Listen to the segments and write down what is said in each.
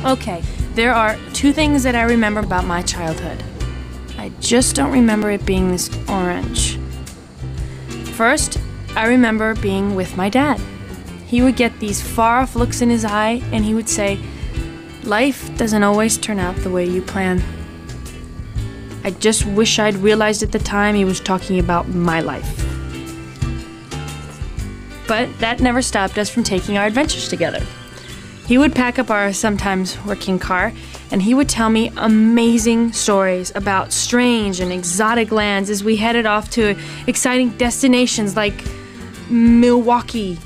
Okay, there are two things that I remember about my childhood. I just don't remember it being this orange. First, I remember being with my dad. He would get these far-off looks in his eye and he would say, "Life doesn't always turn out the way you plan." I just wish I'd realized at the time he was talking about my life. But that never stopped us from taking our adventures together. He would pack up our sometimes working car, and he would tell me amazing stories about strange and exotic lands as we headed off to exciting destinations like Milwaukee.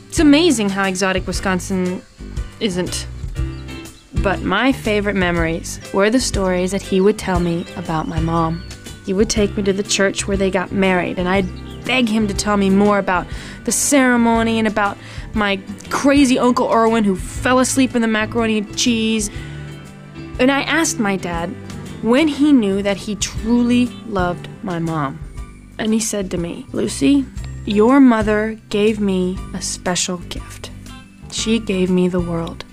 It's amazing how exotic Wisconsin isn't. But my favorite memories were the stories that he would tell me about my mom. He would take me to the church where they got married, and I'd beg him to tell me more about the ceremony and about my crazy Uncle Erwin who fell asleep in the macaroni and cheese. And I asked my dad when he knew that he truly loved my mom. And he said to me, "Lucy, your mother gave me a special gift. She gave me the world."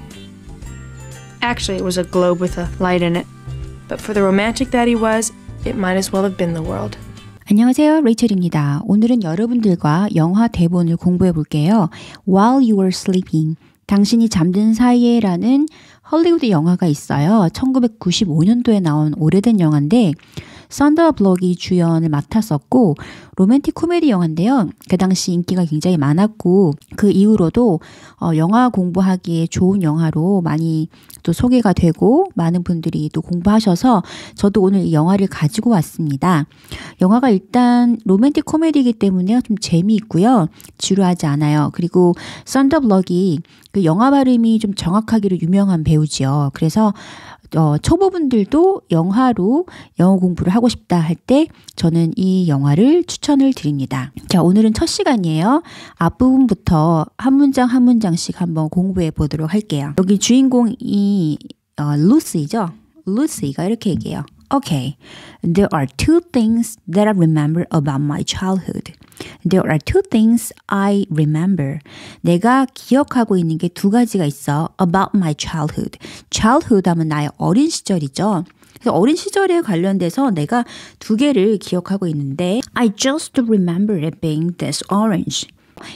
Actually, it was a globe with a light in it. But for the romantic that he was, it might as well have been the world. 안녕하세요, 레이첼입니다. 오늘은 여러분들과 영화 대본을 공부해 볼게요. While You Were Sleeping, 당신이 잠든 사이에 라는 헐리우드 영화가 있어요. 1995년도에 나온 오래된 영화인데 샌드라 블록이 주연을 맡았었고 로맨틱 코미디 영화인데요. 그 당시 인기가 굉장히 많았고 그 이후로도 영화 공부하기에 좋은 영화로 많이 또 소개가 되고 많은 분들이 또 공부하셔서 저도 오늘 이 영화를 가지고 왔습니다. 영화가 일단 로맨틱 코미디이기 때문에 좀 재미있고요. 지루하지 않아요. 그리고 샌드라 블록이 그 영화 발음이 좀 정확하기로 유명한 배우지요. 그래서 초보분들도 영화로 영어 공부를 하고 싶다 할 때 저는 이 영화를 추천을 드립니다. 자, 오늘은 첫 시간이에요. 앞부분부터 한 문장 한 문장씩 한번 공부해 보도록 할게요. 여기 주인공이 루시죠. 루시가 이렇게 얘기해요. Okay, there are two things that I remember about my childhood. There are two things I remember. 내가 기억하고 있는 게 두 가지가 있어. About my childhood. Childhood 하면 나의 어린 시절이죠. 그래서 어린 시절에 관련돼서 내가 두 개를 기억하고 있는데 I just remember it being this orange.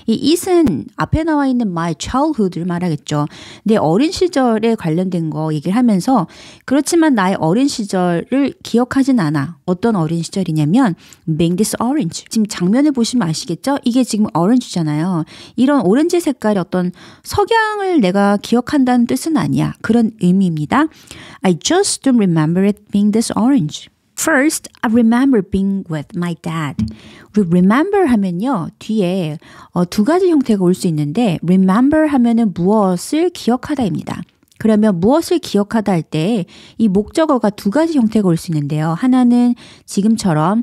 이 it은 앞에 나와 있는 my childhood를 말하겠죠. 내 어린 시절에 관련된 거 얘기를 하면서 그렇지만 나의 어린 시절을 기억하진 않아. 어떤 어린 시절이냐면 being this orange. 지금 장면을 보시면 아시겠죠? 이게 지금 orange잖아요. 이런 오렌지 색깔의 어떤 석양을 내가 기억한다는 뜻은 아니야. 그런 의미입니다. I just don't remember it being this orange. First, I remember being with my dad. 우리 remember 하면요. 뒤에 두 가지 형태가 올 수 있는데 remember 하면은 무엇을 기억하다입니다. 그러면 무엇을 기억하다 할 때 이 목적어가 두 가지 형태가 올 수 있는데요. 하나는 지금처럼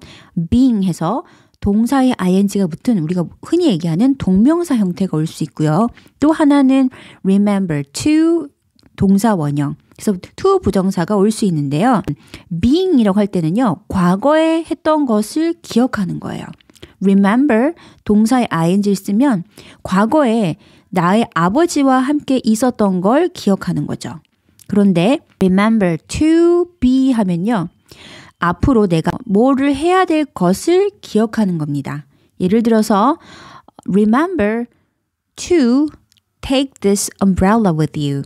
being 해서 동사의 ing가 붙은 우리가 흔히 얘기하는 동명사 형태가 올 수 있고요. 또 하나는 remember to 동사 원형. 그래서 to 부정사가 올 수 있는데요. being이라고 할 때는요. 과거에 했던 것을 기억하는 거예요. remember 동사의 ing를 쓰면 과거에 나의 아버지와 함께 있었던 걸 기억하는 거죠. 그런데 remember to be 하면요. 앞으로 내가 뭐를 해야 될 것을 기억하는 겁니다. 예를 들어서 remember to take this umbrella with you.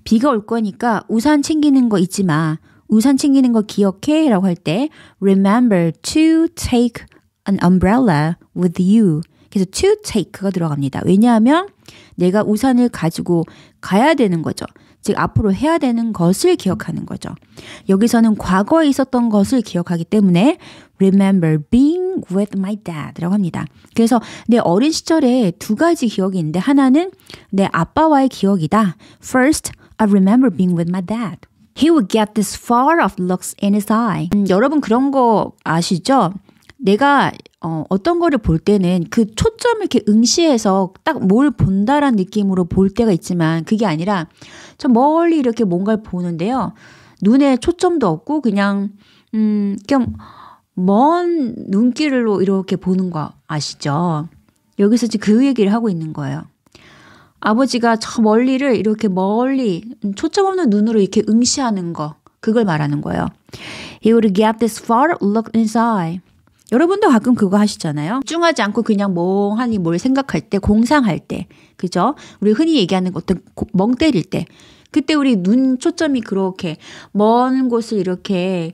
비가 올 거니까 우산 챙기는 거 잊지 마. 우산 챙기는 거 기억해 라고 할 때 remember to take an umbrella with you. 그래서 to take가 들어갑니다. 왜냐하면 내가 우산을 가지고 가야 되는 거죠. 즉 앞으로 해야 되는 것을 기억하는 거죠. 여기서는 과거에 있었던 것을 기억하기 때문에 remember being with my dad 라고 합니다. 그래서 내 어린 시절에 두 가지 기억이 있는데 하나는 내 아빠와의 기억이다. First, I remember being with my dad. He would get this far-off looks in his eye. 여러분 그런 거 아시죠? 내가 어떤 거를 볼 때는 그 초점을 이렇게 응시해서 딱 뭘 본다라는 느낌으로 볼 때가 있지만 그게 아니라 저 멀리 이렇게 뭔가를 보는데요. 눈에 초점도 없고 그냥 먼 눈길로 이렇게 보는 거 아시죠? 여기서 지금 그 얘기를 하고 있는 거예요. 아버지가 저 멀리를 이렇게 멀리 초점 없는 눈으로 이렇게 응시하는 거 그걸 말하는 거예요. He would get this far look in his eye. 여러분도 가끔 그거 하시잖아요. 집중하지 않고 그냥 멍하니 뭘 생각할 때, 공상할 때, 그죠? 우리 흔히 얘기하는 어떤 멍 때릴 때, 그때 우리 눈 초점이 그렇게 먼 곳을 이렇게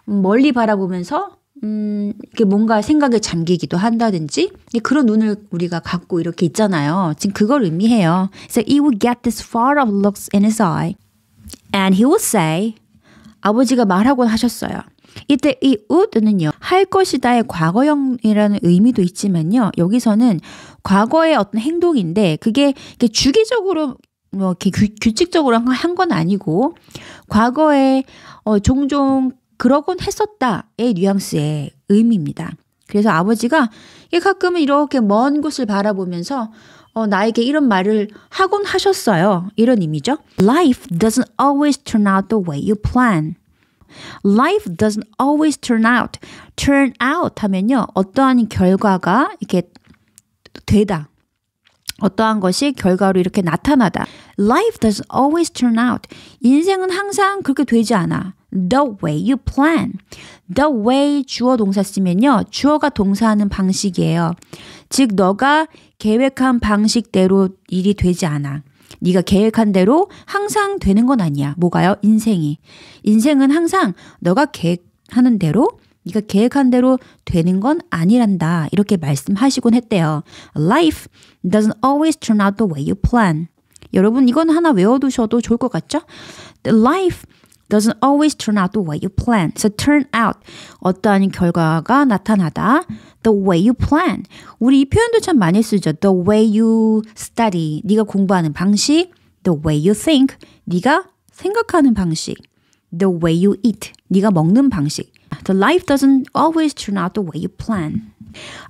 멀리 바라보면서 이렇게 뭔가 생각에 잠기기도 한다든지 그런 눈을 우리가 갖고 이렇게 있잖아요. 지금 그걸 의미해요. So he would get this far of looks in his eye, and he would say. 아버지가 말하곤 하셨어요. 이때 이 would는요. 할 것이다의 과거형이라는 의미도 있지만요. 여기서는 과거의 어떤 행동인데 그게 주기적으로 뭐 이렇게 규칙적으로 한 건 아니고 과거에 종종 그러곤 했었다의 뉘앙스의 의미입니다. 그래서 아버지가 가끔은 이렇게 먼 곳을 바라보면서 나에게 이런 말을 하곤 하셨어요. 이런 의미죠. Life doesn't always turn out the way you plan. Life doesn't always turn out. Turn out 하면요. 어떠한 결과가 이렇게 되다. 어떠한 것이 결과로 이렇게 나타나다. Life doesn't always turn out. 인생은 항상 그렇게 되지 않아. The way you plan. The way 주어 동사 쓰면요. 주어가 동사하는 방식이에요. 즉 너가 계획한 방식대로 일이 되지 않아. 네가 계획한 대로 항상 되는 건 아니야. 뭐가요? 인생이. 인생은 항상 너가 계획하는 대로 네가 계획한 대로 되는 건 아니란다. 이렇게 말씀하시곤 했대요. Life doesn't always turn out the way you plan. 여러분 이건 하나 외워두셔도 좋을 것 같죠? Life doesn't always turn out the way you plan. So turn out, 어떠한 결과가 나타나다. The way you plan. 우리 이 표현도 참 많이 쓰죠. The way you study, 네가 공부하는 방식. The way you think, 네가 생각하는 방식. The way you eat, 네가 먹는 방식. The life doesn't always turn out the way you plan.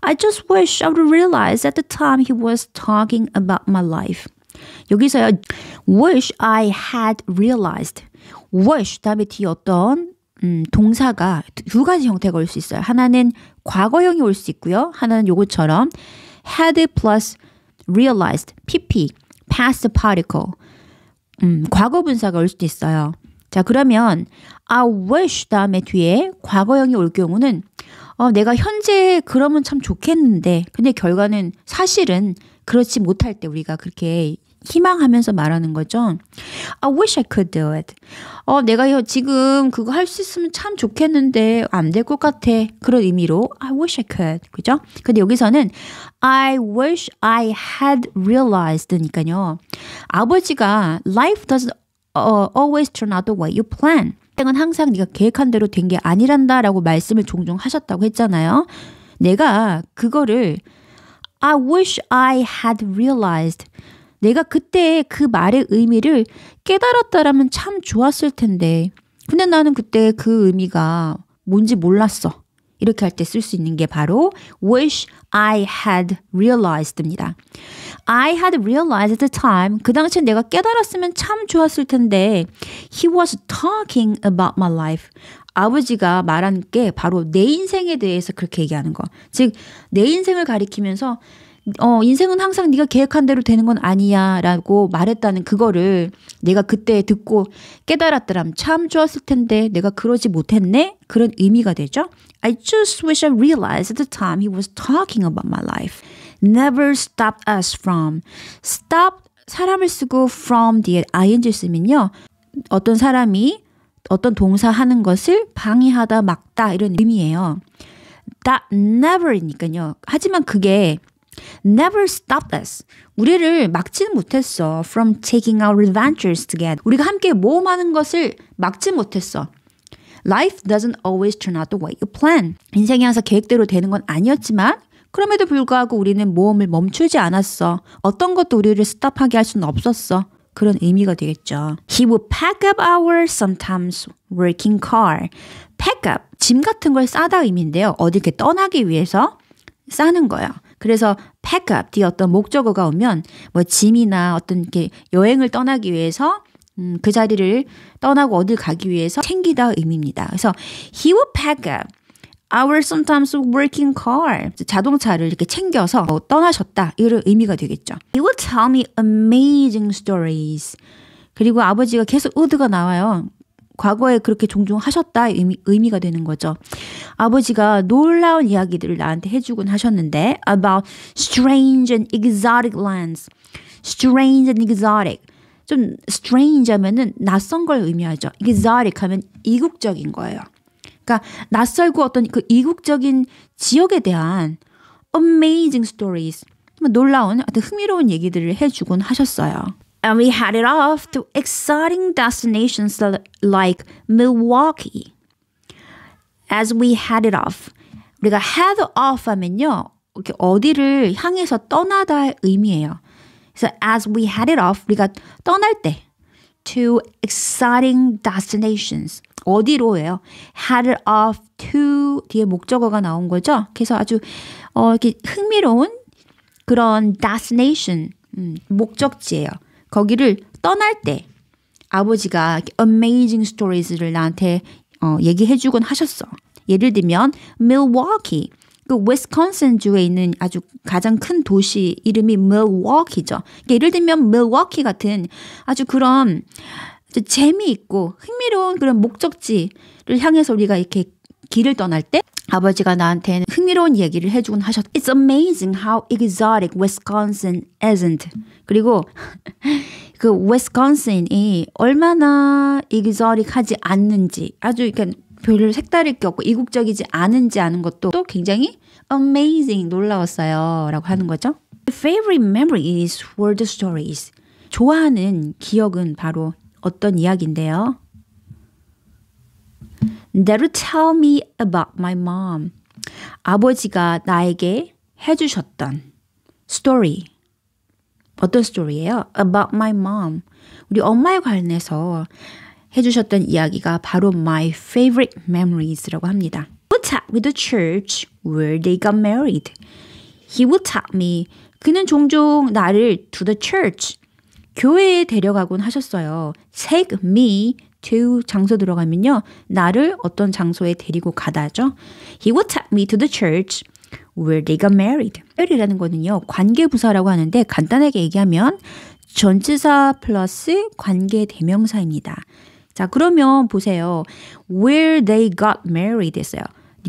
I just wish I would realize at the time he was talking about my life. 여기서요, wish I had realized. wish 다음에 뒤에 어떤 동사가 두 가지 형태가 올 수 있어요. 하나는 과거형이 올 수 있고요. 하나는 요것처럼 had plus realized, pp, past particle, 과거 분사가 올 수도 있어요. 자, 그러면 I wish 다음에 뒤에 과거형이 올 경우는 내가 현재 그러면 참 좋겠는데 근데 결과는 사실은 그렇지 못할 때 우리가 그렇게 희망하면서 말하는 거죠. I wish I could do it. 내가 지금 그거 할 수 있으면 참 좋겠는데 안 될 것 같아. 그런 의미로 I wish I could. 그죠? 근데 여기서는 I wish I had realized니까요. 아버지가 life doesn't always turn out the way you plan. 인생은 항상 네가 계획한 대로 된 게 아니란다라고 말씀을 종종 하셨다고 했잖아요. 내가 그거를 I wish I had realized. 내가 그때 그 말의 의미를 깨달았다라면 참 좋았을 텐데 근데 나는 그때 그 의미가 뭔지 몰랐어. 이렇게 할 때 쓸 수 있는 게 바로 wish I had realized입니다. I had realized at the time. 그 당시에 내가 깨달았으면 참 좋았을 텐데 he was talking about my life. 아버지가 말한 게 바로 내 인생에 대해서 그렇게 얘기하는 거. 즉 내 인생을 가리키면서 인생은 항상 네가 계획한 대로 되는 건 아니야 라고 말했다는 그거를 내가 그때 듣고 깨달았더라면 참 좋았을 텐데 내가 그러지 못했네? 그런 의미가 되죠. I just wish I realized at the time he was talking about my life. Never stopped us from. Stop 사람을 쓰고 from 뒤에 ing 쓰면요. 어떤 사람이 어떤 동사 하는 것을 방해하다 막다 이런 의미예요. That never이니까요. 하지만 그게 never stopped us. 우리를 막지는 못했어. From taking our adventures together. 우리가 함께 모험하는 것을 막지 못했어. Life doesn't always turn out the way you plan. 인생이 항상 계획대로 되는 건 아니었지만 그럼에도 불구하고 우리는 모험을 멈추지 않았어. 어떤 것도 우리를 스탑하게 할 수는 없었어. 그런 의미가 되겠죠. He would pack up our sometimes working car. Pack up, 짐 같은 걸 싸다 의미인데요. 어디 이렇게 떠나기 위해서 싸는 거예요. 그래서 pack up 뒤에 어떤 목적어가 오면 뭐 짐이나 어떤 이렇게 여행을 떠나기 위해서 그 자리를 떠나고 어딜 가기 위해서 챙기다 의미입니다. 그래서 he would pack up our sometimes working car. 자동차를 이렇게 챙겨서 떠나셨다. 이런 의미가 되겠죠. He will tell me amazing stories. 그리고 아버지가 계속 would가 나와요. 과거에 그렇게 종종 하셨다 의미가 되는 거죠. 아버지가 놀라운 이야기들을 나한테 해주곤 하셨는데 about strange and exotic lands. strange and exotic. 좀 strange 하면은 낯선 걸 의미하죠. exotic 하면 이국적인 거예요. 그러니까 낯설고 어떤 그 이국적인 지역에 대한 amazing stories. 놀라운 어떤 흥미로운 얘기들을 해주곤 하셨어요. And we headed off to exciting destinations like Milwaukee. As we headed off. 우리가 head off 하면요. 이렇게 어디를 향해서 떠나다의 의미예요. 그래서 as we headed off, 우리가 떠날 때 to exciting destinations. 어디로예요? headed off to 뒤에 목적어가 나온 거죠. 그래서 아주 이렇게 흥미로운 그런 destination, 목적지예요. 거기를 떠날 때 아버지가 amazing stories를 나한테 얘기해주곤 하셨어. 예를 들면 Milwaukee, 그 위스콘신 주에 있는 아주 가장 큰 도시 이름이 Milwaukee죠. 예를 들면 Milwaukee 같은 아주 그런 재미있고 흥미로운 그런 목적지를 향해서 우리가 이렇게 길을 떠날 때 아버지가 나한테는 흥미로운 얘기를 해주곤 하셨다. It's amazing how exotic Wisconsin isn't. 그리고 그 위스콘신이 얼마나 exotic하지 않는지 아주 이렇게 별로 색다를 게 없고 이국적이지 않은지 아는 것도 또 굉장히 amazing 놀라웠어요 라고 하는 거죠. My favorite memories were the stories. 좋아하는 기억은 바로 어떤 이야기인데요. They would tell me about my mom. 아버지가 나에게 해주셨던 story. 어떤 스토리예요? About my mom. 우리 엄마에 관해서 해주셨던 이야기가 바로 my favorite memories라고 합니다. He would take me to church where they got married. He would take me. 그는 종종 나를 to the church. 교회에 데려가곤 하셨어요. Take me to 장소 들어가면요. 나를 어떤 장소에 데리고 가다죠. He would take me to the church where they got married. 이라는 거는요. 관계부사라고 하는데 간단하게 얘기하면 전치사 플러스 관계 대명사입니다. 자, 그러면 보세요. Where they got married 했어요.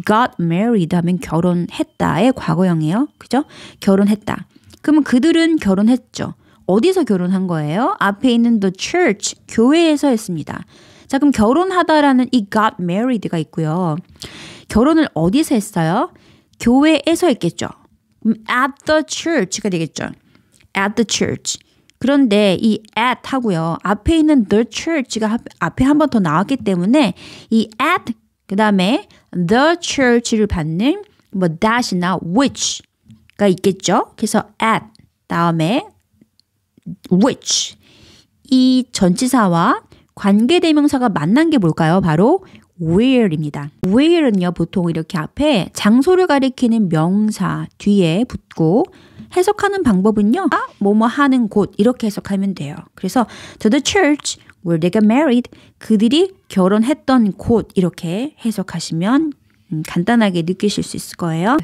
got married 하면 결혼했다의 과거형이에요. 그죠? 결혼했다. 그러면 그들은 결혼했죠. 어디서 결혼한 거예요? 앞에 있는 the church, 교회에서 했습니다. 자, 그럼 결혼하다라는 이 got married가 있고요. 결혼을 어디서 했어요? 교회에서 했겠죠. at the church가 되겠죠. at the church. 그런데 이 at 하고요. 앞에 있는 the church가 앞에 한 번 더 나왔기 때문에 이 at 그 다음에 the church를 받는 뭐 that이나 which가 있겠죠. 그래서 at 다음에 which 이 전치사와 관계대명사가 만난 게 뭘까요? 바로 where입니다. where는요 보통 이렇게 앞에 장소를 가리키는 명사 뒤에 붙고 해석하는 방법은요 뭐뭐 하는 곳 이렇게 해석하면 돼요. 그래서 to the church where they got married 그들이 결혼했던 곳 이렇게 해석하시면 간단하게 느끼실 수 있을 거예요.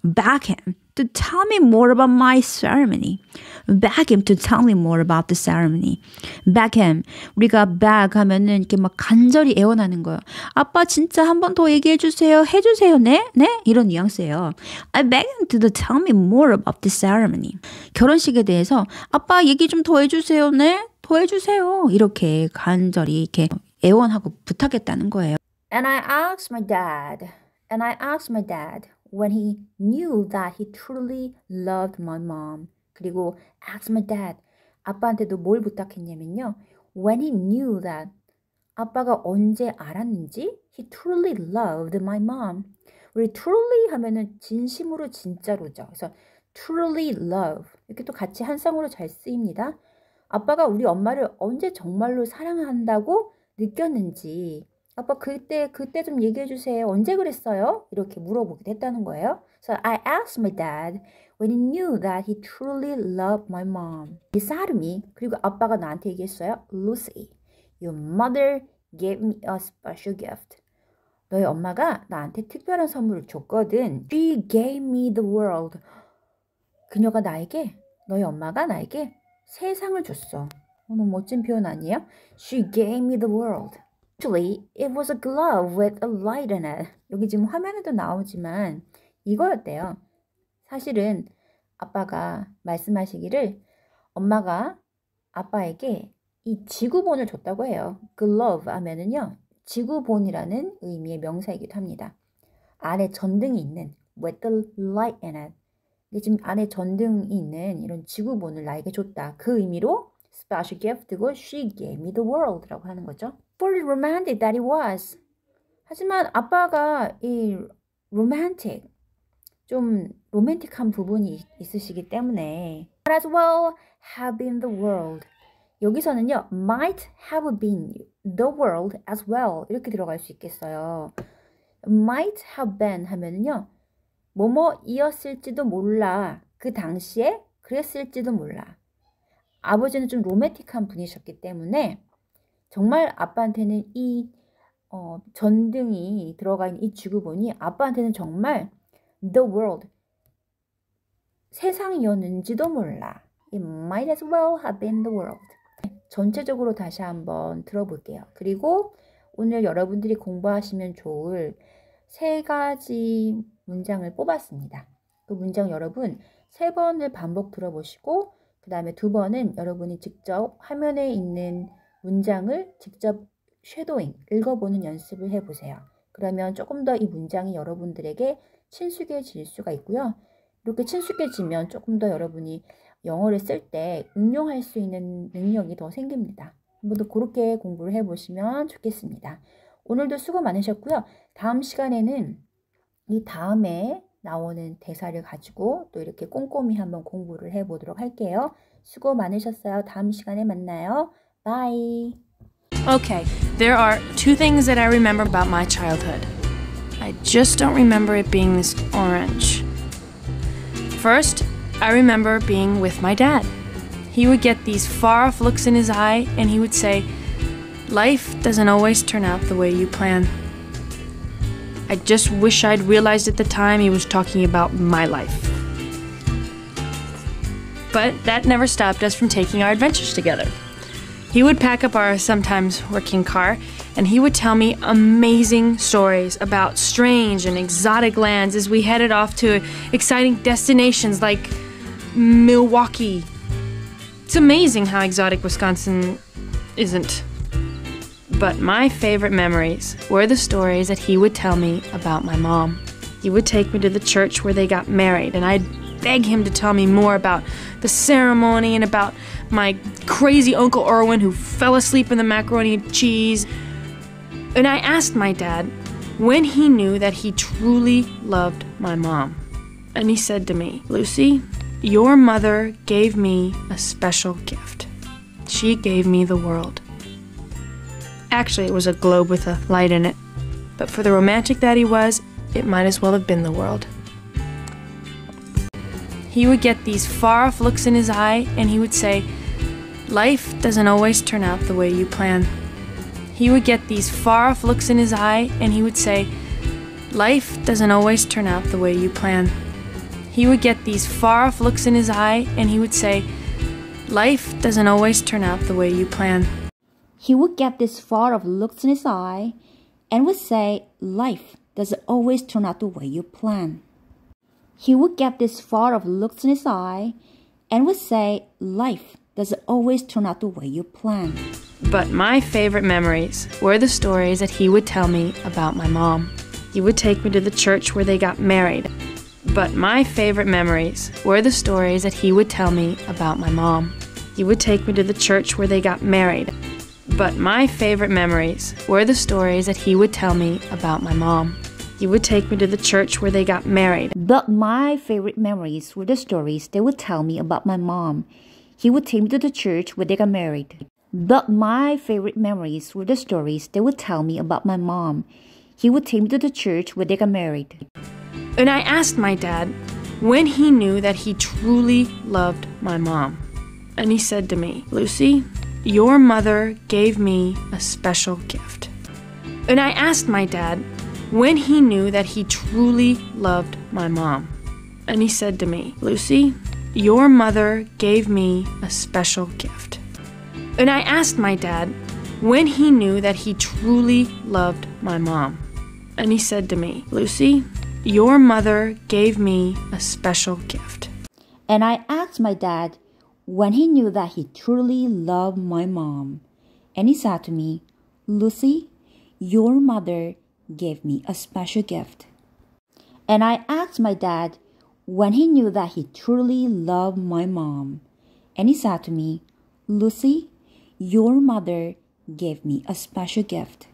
Beg him to tell me more about my ceremony. Beg him to tell me more about the ceremony. Beg him. 우리가 beg 하면은 이렇게 막 간절히 애원하는 거예요. 아빠 진짜 한 번 더 얘기해 주세요. 해주세요. 네? 네? 이런 뉘앙스예요. I beg him to tell me more about the ceremony. 결혼식에 대해서 아빠 얘기 좀 더 해주세요. 네? 더 해주세요. 이렇게 간절히 이렇게 애원하고 부탁했다는 거예요. And I asked my dad. When he knew that he truly loved my mom. 그리고 asked my dad. 아빠한테도 뭘 부탁했냐면요. When he knew that. 아빠가 언제 알았는지 he truly loved my mom. 우리 truly 하면은 진심으로 진짜로죠. 그래서 truly love. 이렇게 또 같이 한 쌍으로 잘 쓰입니다. 아빠가 우리 엄마를 언제 정말로 사랑한다고 느꼈는지 아빠 그때 좀 얘기해 주세요. 언제 그랬어요? 이렇게 물어보기도 했다는 거예요. So I asked my dad when he knew that he truly loved my mom. He said to me, 그리고 아빠가 나한테 얘기했어요. Lucy, your mother gave me a special gift. 너희 엄마가 나한테 특별한 선물을 줬거든. She gave me the world. 너희 엄마가 나에게 세상을 줬어. 너무 멋진 표현 아니에요? She gave me the world. Actually, it was a glove with a light in it. 여기 지금 화면에도 나오지만 이거였대요. 사실은 아빠가 말씀하시기를 엄마가 아빠에게 이 지구본을 줬다고 해요. glove 하면은요, 지구본이라는 의미의 명사이기도 합니다. 안에 전등이 있는 with the light in it. 지금 안에 전등이 있는 이런 지구본을 나에게 줬다. 그 의미로 special gift고 she gave me the world라고 하는 거죠. For the romantic that it was. 하지만 아빠가 이 romantic, 좀 로맨틱한 부분이 있으시기 때문에 might as well have been the world. 여기서는요, might have been the world as well 이렇게 들어갈 수 있겠어요. might have been 하면은요, 뭐뭐이었을지도 몰라. 그 당시에 그랬을지도 몰라. 아버지는 좀 로맨틱한 분이셨기 때문에 정말 아빠한테는 이 전등이 들어가 있는 이 지구본이 아빠한테는 정말 the world, 세상이었는지도 몰라. It might as well have been the world. 전체적으로 다시 한번 들어볼게요. 그리고 오늘 여러분들이 공부하시면 좋을 3가지 문장을 뽑았습니다. 그 문장 여러분 3번을 반복 들어보시고 그 다음에 2번은 여러분이 직접 화면에 있는 문장을 직접 쉐도잉, 읽어보는 연습을 해보세요. 그러면 조금 더 이 문장이 여러분들에게 친숙해질 수가 있고요. 이렇게 친숙해지면 조금 더 여러분이 영어를 쓸 때 응용할 수 있는 능력이 더 생깁니다. 한번 더 그렇게 공부를 해보시면 좋겠습니다. 오늘도 수고 많으셨고요. 다음 시간에는 이 다음에 나오는 대사를 가지고 또 이렇게 꼼꼼히 한번 공부를 해보도록 할게요. 수고 많으셨어요. 다음 시간에 만나요. Bye. Okay, there are 2 things that I remember about my childhood. I just don't remember it being this orange. First, I remember being with my dad. He would get these far-off looks in his eye and he would say, "Life doesn't always turn out the way you plan." I just wish I'd realized at the time he was talking about my life. But that never stopped us from taking our adventures together. He would pack up our sometimes working car, and he would tell me amazing stories about strange and exotic lands as we headed off to exciting destinations like Milwaukee. It's amazing how exotic Wisconsin isn't. But my favorite memories were the stories that he would tell me about my mom. He would take me to the church where they got married, and I'd beg him to tell me more about the ceremony and about my crazy Uncle Erwin who fell asleep in the macaroni and cheese. And I asked my dad when he knew that he truly loved my mom. And he said to me, "Lucy, your mother gave me a special gift. She gave me the world." Actually, it was a globe with a light in it. But for the romantic that he was, it might as well have been the world. He would get these far-off looks in his eye, and he would say, "Life doesn't always turn out the way you plan." He would get these far-off looks in his eye, and he would say, "Life doesn't always turn out the way you plan." He would get these far-off looks in his eye, and he would say, "Life doesn't always turn out the way you plan." He would get this far-off looks in his eye and would say, "Life doesn't always turn out the way you plan." He would get this far-off looks in his eye and would say, "Life doesn't always turn out the way you plan." But my favorite memories were the stories that he would tell me about my mom. He would take me to the church where they got married. But my favorite memories were the stories that he would tell me about my mom. He would take me to the church where they got married. But my favorite memories were the stories that he would tell me about my mom. He would take me to the church where they got married. But my favorite memories were the stories they would tell me about my mom. He would take me to the church where they got married. But my favorite memories were the stories they would tell me about my mom. He would take me to the church where they got married. And I asked my dad when he knew that he truly loved my mom. And he said to me, "Lucy, your mother gave me a special gift." And I asked my dad when he knew that he truly loved my mom. And he said to me, Lucy, your mother gave me a special gift. And I asked my dad when he knew that he truly loved my mom. And he said to me, Lucy, your mother gave me a special gift. And I asked my dad when he knew that he truly loved my mom. And he said to me, Lucy, your mother gave me a special gift. And I asked my dad when he knew that he truly loved my mom. And he said to me, Lucy, your mother gave me a special gift.